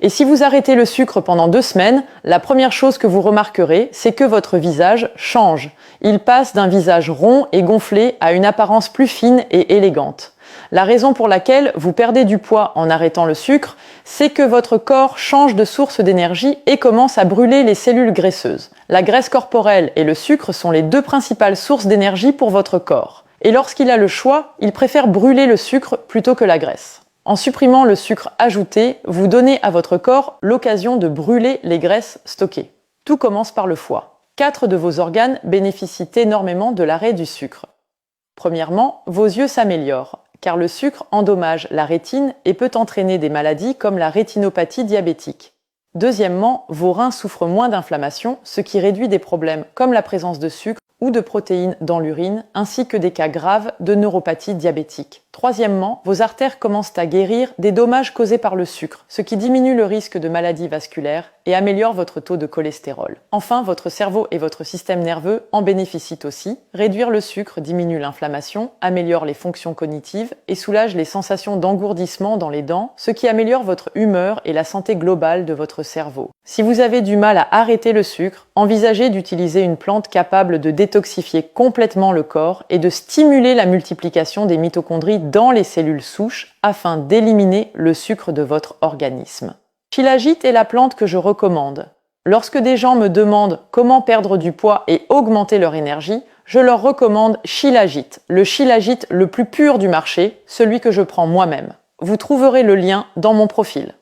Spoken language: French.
Et si vous arrêtez le sucre pendant 2 semaines, la première chose que vous remarquerez, c'est que votre visage change. Il passe d'un visage rond et gonflé à une apparence plus fine et élégante. La raison pour laquelle vous perdez du poids en arrêtant le sucre, c'est que votre corps change de source d'énergie et commence à brûler les cellules graisseuses. La graisse corporelle et le sucre sont les 2 principales sources d'énergie pour votre corps. Et lorsqu'il a le choix, il préfère brûler le sucre plutôt que la graisse. En supprimant le sucre ajouté, vous donnez à votre corps l'occasion de brûler les graisses stockées. Tout commence par le foie. 4 de vos organes bénéficient énormément de l'arrêt du sucre. Premièrement, vos yeux s'améliorent, car le sucre endommage la rétine et peut entraîner des maladies comme la rétinopathie diabétique. Deuxièmement, vos reins souffrent moins d'inflammation, ce qui réduit des problèmes comme la présence de sucre ou de protéines dans l'urine, ainsi que des cas graves de neuropathie diabétique. Troisièmement, vos artères commencent à guérir des dommages causés par le sucre, ce qui diminue le risque de maladies vasculaires et améliore votre taux de cholestérol. Enfin, votre cerveau et votre système nerveux en bénéficient aussi. Réduire le sucre diminue l'inflammation, améliore les fonctions cognitives et soulage les sensations d'engourdissement dans les dents, ce qui améliore votre humeur et la santé globale de votre cerveau. Si vous avez du mal à arrêter le sucre, envisagez d'utiliser une plante capable de détoxifier complètement le corps et de stimuler la multiplication des mitochondries dans les cellules souches afin d'éliminer le sucre de votre organisme. Shilajit est la plante que je recommande. Lorsque des gens me demandent comment perdre du poids et augmenter leur énergie, je leur recommande Shilajit, le Shilajit le plus pur du marché, celui que je prends moi-même. Vous trouverez le lien dans mon profil.